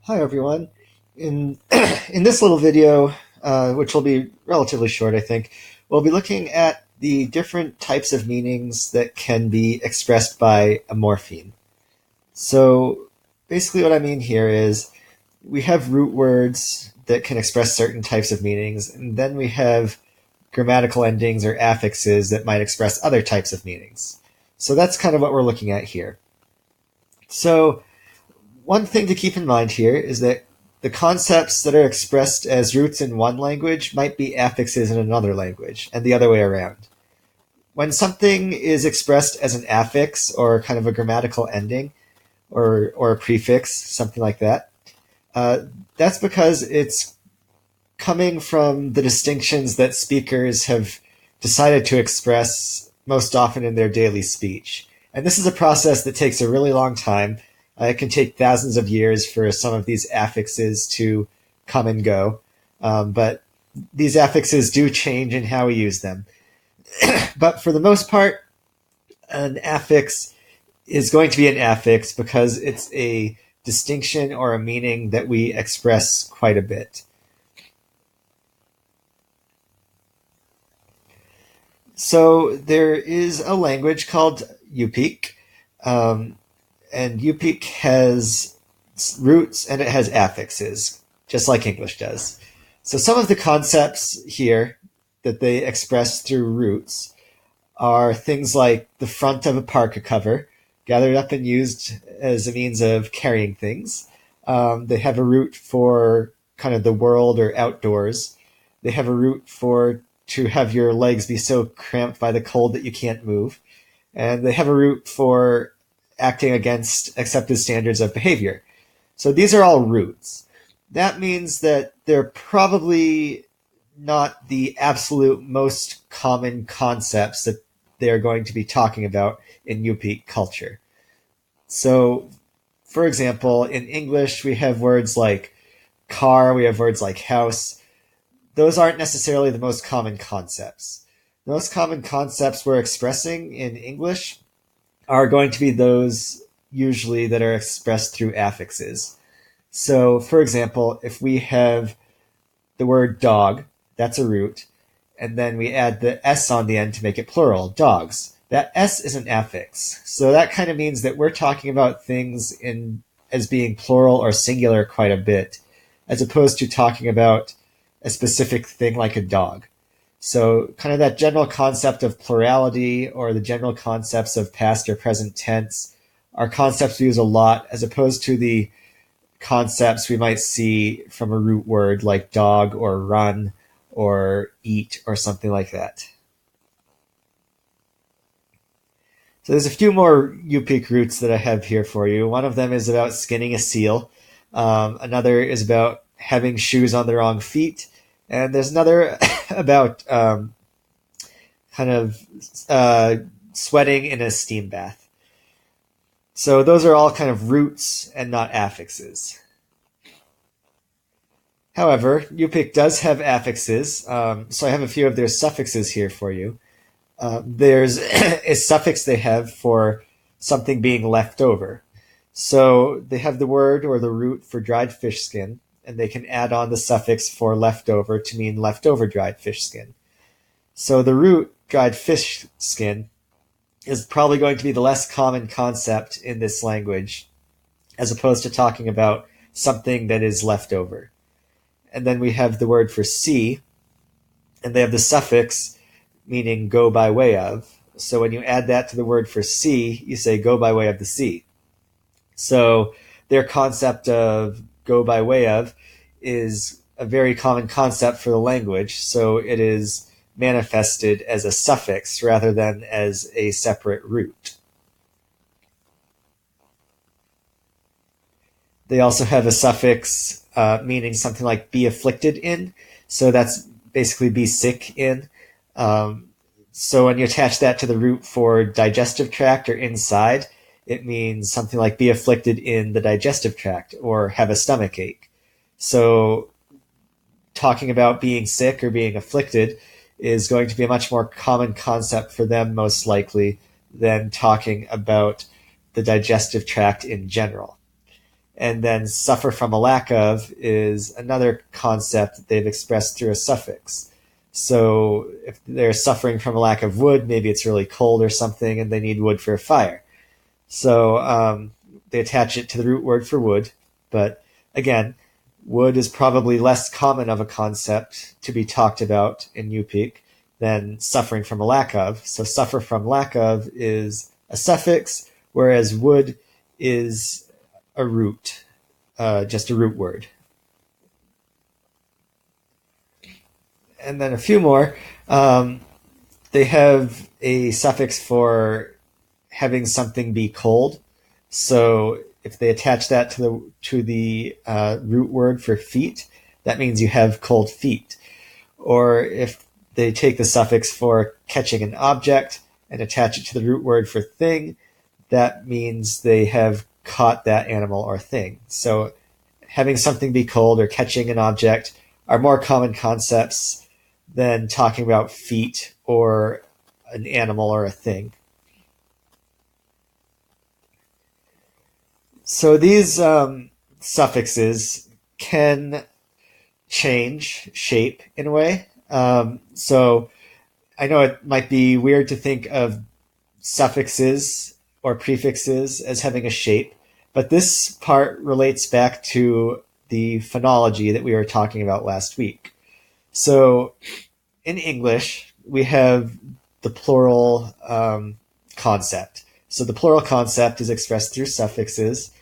Hi everyone. In in this little video, which will be relatively short, I think, we'll be looking at the different types of meanings that can be expressed by a morpheme. So basically what I mean here is we have root words that can express certain types of meanings, and then we have grammatical endings or affixes that might express other types of meanings. So that's kind of what we're looking at here. So one thing to keep in mind here is that the concepts that are expressed as roots in one language might be affixes in another language, and the other way around. When something is expressed as an affix or kind of a grammatical ending or a prefix, something like that, uh, that's because it's coming from the distinctions that speakers have decided to express most often in their daily speech. And this is a process that takes a really long time. It can take thousands of years for some of these affixes to come and go. But these affixes do change in how we use them. But for the most part, an affix is going to be an affix because it's a distinction or a meaning that we express quite a bit. So there is a language called UPeek, and UPeek has roots and it has affixes, just like English does. So some of the concepts here that they express through roots are things like the front of a parka cover, gathered up and used as a means of carrying things. They have a root for kind of the world or outdoors. They have a root for to have your legs be so cramped by the cold that you can't move. And they have a root for acting against accepted standards of behavior. So these are all roots. That means that they're probably not the absolute most common concepts that they're going to be talking about in UP culture. So, for example, in English, we have words like car, we have words like house. Those aren't necessarily the most common concepts. The most common concepts we're expressing in English are going to be those usually that are expressed through affixes. So, for example, if we have the word dog, that's a root, and then we add the S on the end to make it plural, dogs. That S is an affix. So that kind of means that we're talking about things as being plural or singular quite a bit, as opposed to talking about a specific thing like a dog. So kind of that general concept of plurality or the general concepts of past or present tense are concepts we use a lot as opposed to the concepts we might see from a root word like dog or run or eat or something like that. So there's a few more UPeek roots that I have here for you. One of them is about skinning a seal. Another is about having shoes on the wrong feet. And there's another about kind of sweating in a steam bath. So those are all kind of roots and not affixes. However, UPeek does have affixes, so I have a few of their suffixes here for you. There's a suffix they have for something being left over. So they have the word or the root for dried fish skin, and they can add on the suffix for leftover to mean leftover dried fish skin. So the root dried fish skin is probably going to be the less common concept in this language, as opposed to talking about something that is left over. And then we have the word for see, and they have the suffix meaning go by way of. So when you add that to the word for see, you say go by way of the sea. So their concept of go by way of is a very common concept for the language, so it is manifested as a suffix rather than as a separate root. They also have a suffix meaning something like be afflicted in, so that's basically be sick in. So when you attach that to the root for digestive tract or inside, it means something like be afflicted in the digestive tract or have a stomach ache. So talking about being sick or being afflicted is going to be a much more common concept for them, most likely, than talking about the digestive tract in general. And then suffer from a lack of is another concept that they've expressed through a suffix. So if they're suffering from a lack of wood, maybe it's really cold or something and they need wood for a fire. So they attach it to the root word for wood. But again, wood is probably less common of a concept to be talked about in Yupik than suffering from a lack of. So suffer from lack of is a suffix, whereas wood is a root, just a root word. And then a few more. They have a suffix for having something be cold. So if they attach that to the root word for feet, that means you have cold feet. Or if they take the suffix for catching an object and attach it to the root word for thing, that means they have caught that animal or thing. So having something be cold or catching an object are more common concepts than talking about feet or an animal or a thing. So these suffixes can change shape in a way. So I know it might be weird to think of suffixes or prefixes as having a shape, but this part relates back to the phonology that we were talking about last week. So in English, we have the plural concept. So the plural concept is expressed through suffixes,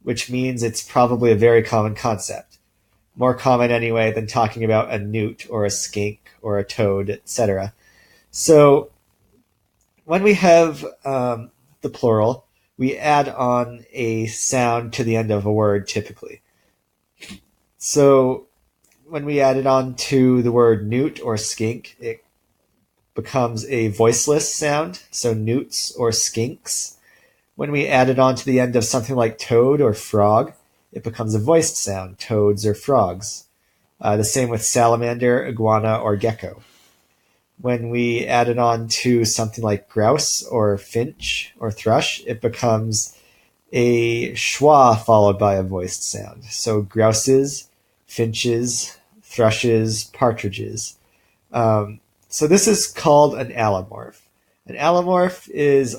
which means it's probably a very common concept. More common anyway than talking about a newt or a skink or a toad, etc. So when we have the plural, we add on a sound to the end of a word typically. So when we add it on to the word newt or skink, it becomes a voiceless sound, so newts or skinks. When we add it on to the end of something like toad or frog, it becomes a voiced sound, toads or frogs. The same with salamander, iguana, or gecko. When we add it on to something like grouse or finch or thrush, it becomes a schwa followed by a voiced sound. So grouses, finches, thrushes, partridges. So this is called an allomorph. An allomorph is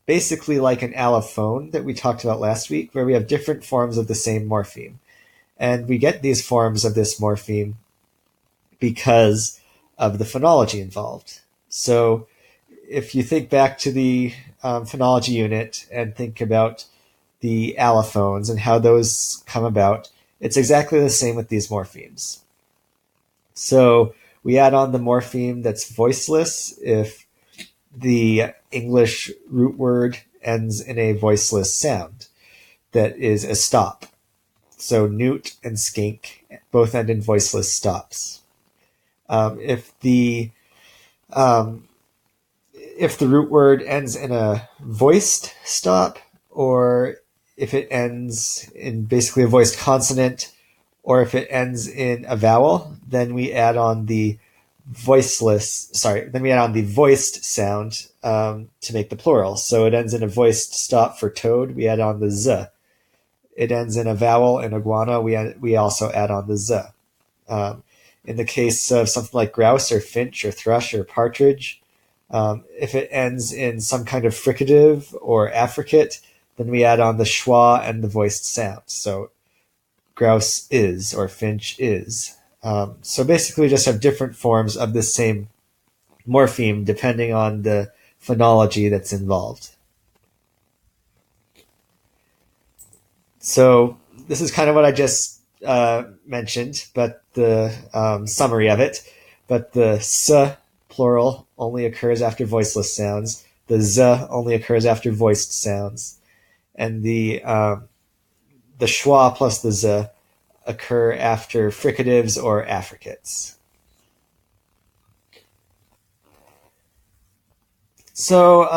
basically like an allophone that we talked about last week, where we have different forms of the same morpheme. And we get these forms of this morpheme because of the phonology involved. So if you think back to the phonology unit and think about the allophones and how those come about, it's exactly the same with these morphemes. So we add on the morpheme that's voiceless if the English root word ends in a voiceless sound that is a stop. So newt and skink both end in voiceless stops. If the root word ends in a voiced stop, or if it ends in basically a voiced consonant, or if it ends in a vowel, then we add on the voiced sound to make the plural. So it ends in a voiced stop for toad, we add on the z. It ends in a vowel in iguana, we also add on the z. In the case of something like grouse or finch or thrush or partridge, if it ends in some kind of fricative or affricate, then we add on the schwa and the voiced sound. So grouse is or finch is. So basically we just have different forms of the same morpheme depending on the phonology that's involved. So this is kind of what I just mentioned, but the summary of it. But the s plural only occurs after voiceless sounds. The z only occurs after voiced sounds, and the schwa plus the z occur after fricatives or affricates. So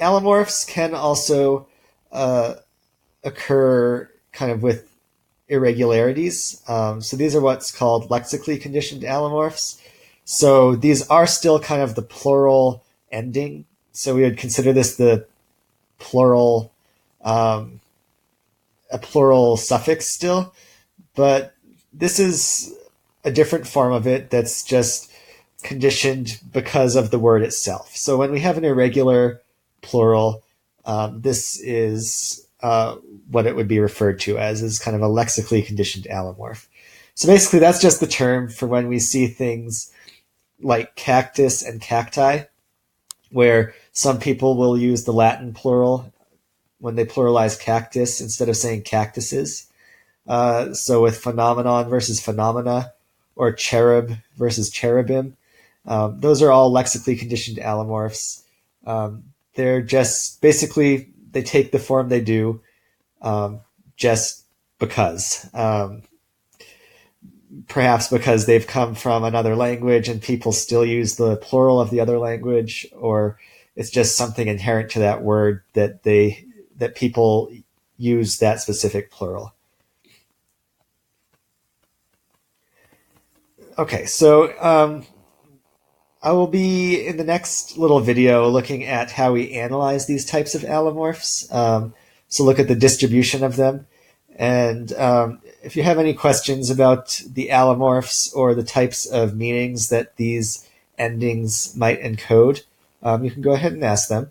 allomorphs can also occur kind of with irregularities. So these are what's called lexically conditioned allomorphs. So these are still kind of the plural ending. So we would consider this the plural a plural suffix still, but this is a different form of it that's just conditioned because of the word itself. So when we have an irregular plural, this is what it would be referred to as, is kind of a lexically conditioned allomorph. So basically, that's just the term for when we see things like cactus and cacti, where some people will use the Latin plural when they pluralize cactus instead of saying cactuses. So with phenomenon versus phenomena, or cherub versus cherubim, those are all lexically conditioned allomorphs. They're just basically, they take the form they do just because. Perhaps because they've come from another language and people still use the plural of the other language, or it's just something inherent to that word that people use that specific plural. Okay, so I will be in the next little video looking at how we analyze these types of allomorphs. So look at the distribution of them. And if you have any questions about the allomorphs or the types of meanings that these endings might encode, you can go ahead and ask them.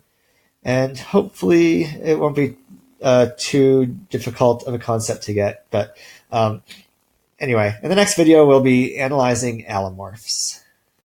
And hopefully it won't be too difficult of a concept to get. But anyway, in the next video, we'll be analyzing allomorphs.